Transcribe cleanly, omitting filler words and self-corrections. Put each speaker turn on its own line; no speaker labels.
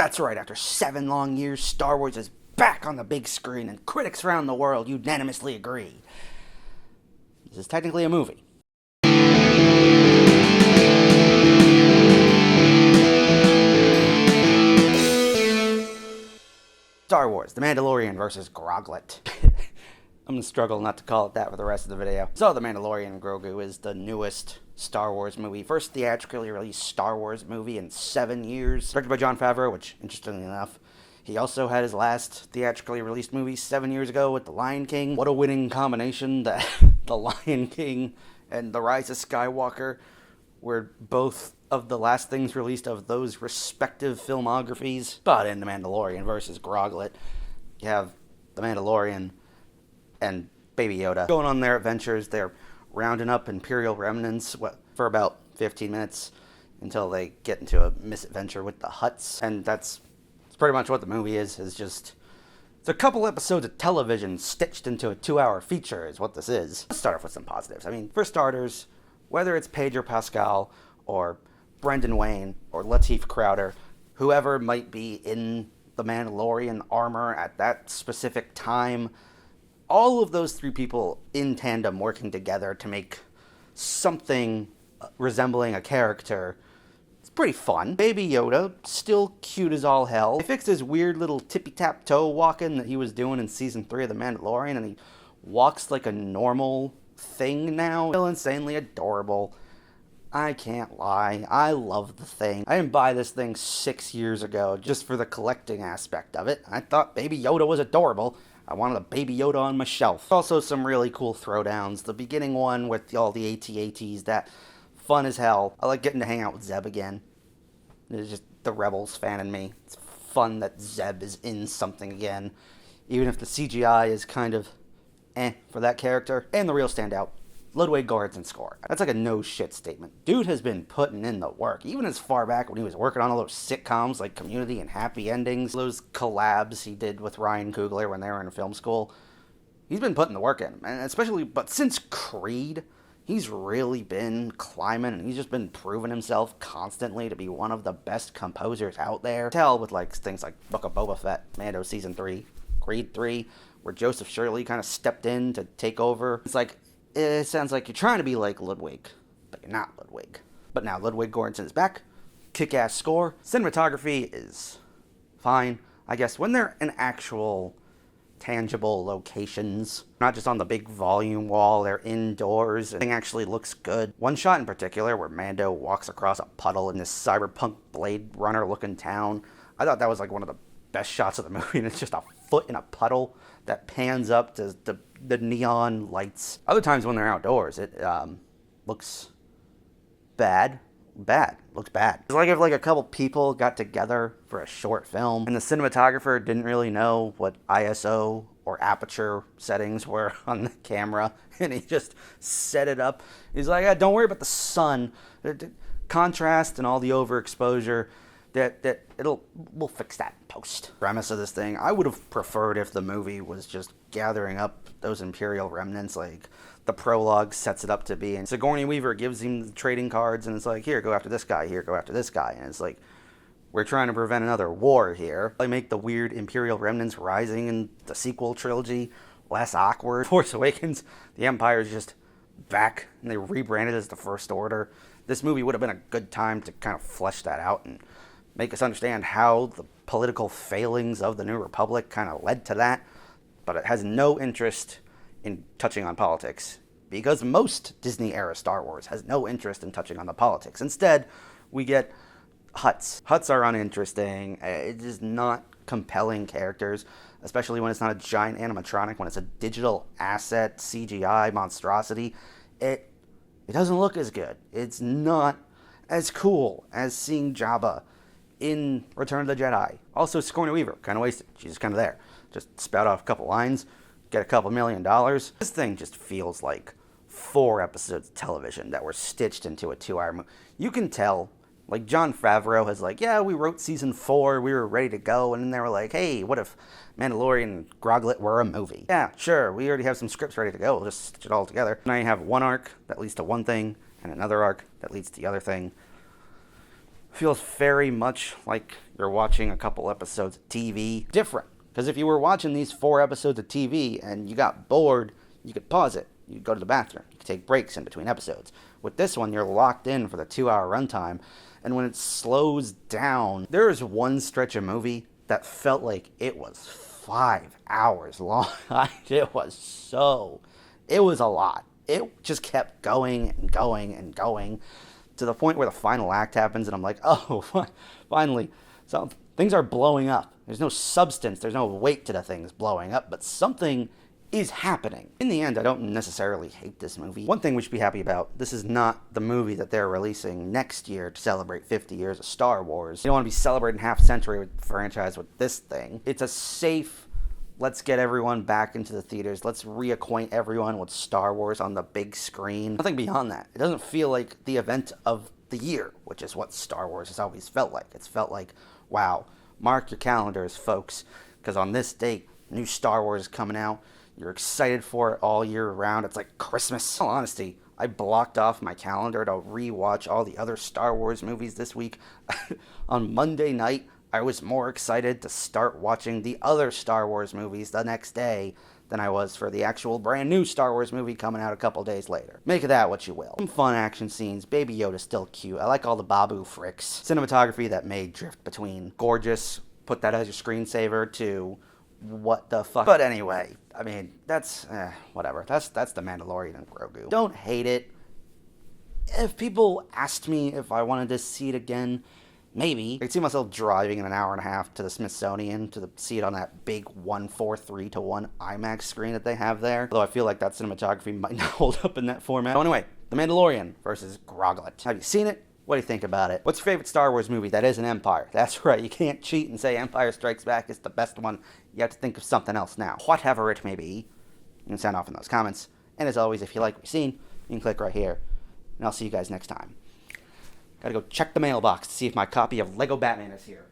That's right, after 7 long years, Star Wars is back on the big screen, and critics around the world unanimously agree. This is technically a movie. Star Wars, The Mandalorian versus Grogu. I'm gonna struggle not to call it that for the rest of the video. So, The Mandalorian and Grogu is the newest Star Wars movie. First theatrically released Star Wars movie in 7 years. Directed by Jon Favreau, which, interestingly enough, he also had his last theatrically released movie 7 years ago with The Lion King. What a winning combination that The Lion King and The Rise of Skywalker were both of the last things released of those respective filmographies. But in The Mandalorian versus Grogu, you have The Mandalorian and Baby Yoda going on their adventures. They're rounding up Imperial remnants for about 15 minutes until they get into a misadventure with the Hutts. And that's pretty much what the movie is just... It's a couple episodes of television stitched into a 2-hour feature is what this is. Let's start off with some positives. I mean, for starters, whether it's Pedro Pascal or Brendan Wayne or Lateef Crowder, whoever might be in the Mandalorian armor at that specific time, all of those three people in tandem working together to make something resembling a character, it's pretty fun. Baby Yoda, still cute as all hell. They fixed his weird little tippy-tap-toe walking that he was doing in Season 3 of The Mandalorian, and he walks like a normal thing now. Still insanely adorable. I can't lie, I love the thing. I didn't buy this thing 6 years ago just for the collecting aspect of it. I thought Baby Yoda was adorable. I wanted a Baby Yoda on my shelf. Also some really cool throwdowns. The beginning one with all the AT-ATs, that fun as hell. I like getting to hang out with Zeb again. It's just the Rebels fan in me. It's fun that Zeb is in something again, even if the CGI is kind of for that character. And the real standout, Ludwig Göransson's score. That's like a no-shit statement. Dude has been putting in the work, even as far back when he was working on all those sitcoms like Community and Happy Endings, those collabs he did with Ryan Coogler when they were in film school. He's been putting the work in, and especially, but since Creed, he's really been climbing, and he's just been proving himself constantly to be one of the best composers out there. Tell with like things like Book of Boba Fett, Mando Season 3, Creed 3, where Joseph Shirley kind of stepped in to take over. It's like, it sounds like you're trying to be like Ludwig, but you're not Ludwig. But now Ludwig Göransson is back. Kick-ass score. Cinematography is fine, I guess, when they're in actual tangible locations. Not just on the big volume wall, they're indoors. And it actually looks good. One shot in particular where Mando walks across a puddle in this cyberpunk Blade Runner looking town. I thought that was like one of the best shots of the movie, and it's just a foot in a puddle that pans up to the neon lights. Other times when they're outdoors, it looks bad. Looks bad. It's like if like a couple people got together for a short film and the cinematographer didn't really know what ISO or aperture settings were on the camera, and he just set it up. He's like, don't worry about the sun, contrast and all the overexposure. We'll fix that in post. Premise of this thing, I would have preferred if the movie was just gathering up those Imperial remnants like the prologue sets it up to be. And Sigourney Weaver gives him the trading cards, and it's like, here, go after this guy, here, go after this guy. And it's like, we're trying to prevent another war here. They make the weird Imperial remnants rising in the sequel trilogy less awkward. Force Awakens, the Empire is just back, and they rebranded as the First Order. This movie would have been a good time to kind of flesh that out and make us understand how the political failings of the New Republic kind of led to that, but it has no interest in touching on politics, because most Disney-era Star Wars has no interest in touching on the politics. Instead, we get Hutts. Hutts are uninteresting. It is not compelling characters, especially when it's not a giant animatronic, when it's a digital asset, CGI monstrosity. It doesn't look as good. It's not as cool as seeing Jabba in Return of the Jedi. Also, Sigourney Weaver, kind of wasted. She's just kind of there. Just spout off a couple lines, get a couple $1 million. This thing just feels like 4 episodes of television that were stitched into a 2-hour movie. You can tell, like, Jon Favreau has like, yeah, we wrote Season 4, we were ready to go, and then they were like, hey, what if Mandalorian and Grogu were a movie? Yeah, sure, we already have some scripts ready to go, we'll just stitch it all together. Now you have one arc that leads to one thing, and another arc that leads to the other thing. Feels very much like you're watching a couple episodes of TV. Different. Because if you were watching these 4 episodes of TV and you got bored, you could pause it. You could go to the bathroom. You could take breaks in between episodes. With this one, you're locked in for the 2-hour runtime. And when it slows down, there is one stretch of movie that felt like it was 5 hours long. It was a lot. It just kept going and going and going to the point where the final act happens, and I'm like, oh, finally, so things are blowing up. There's no substance, there's no weight to the things blowing up, but something is happening. In the end, I don't necessarily hate this movie. One thing we should be happy about, this is not the movie that they're releasing next year to celebrate 50 years of Star Wars. You don't want to be celebrating half a century with the franchise with this thing. It's a safe, let's get everyone back into the theaters. Let's reacquaint everyone with Star Wars on the big screen. Nothing beyond that. It doesn't feel like the event of the year, which is what Star Wars has always felt like. It's felt like, wow, mark your calendars, folks, because on this date, new Star Wars is coming out. You're excited for it all year round. It's like Christmas. In all honesty, I blocked off my calendar to rewatch all the other Star Wars movies this week. On Monday night, I was more excited to start watching the other Star Wars movies the next day than I was for the actual brand new Star Wars movie coming out a couple days later. Make of that what you will. Some fun action scenes. Baby Yoda's still cute. I like all the Babu fricks. Cinematography that may drift between gorgeous, put that as your screensaver, to what the fuck. But anyway, I mean, that's, whatever. That's the Mandalorian and Grogu. Don't hate it. If people asked me if I wanted to see it again, maybe. I could see myself driving in an hour and a half to the Smithsonian to see it on that big 1:4:3:1 IMAX screen that they have there. Although I feel like that cinematography might not hold up in that format. So anyway, The Mandalorian versus Groglet. Have you seen it? What do you think about it? What's your favorite Star Wars movie that isn't Empire? That's right, you can't cheat and say Empire Strikes Back is the best one. You have to think of something else now. Whatever it may be, you can sound off in those comments. And as always, if you like what you've seen, you can click right here. And I'll see you guys next time. Gotta go check the mailbox to see if my copy of Lego Batman is here.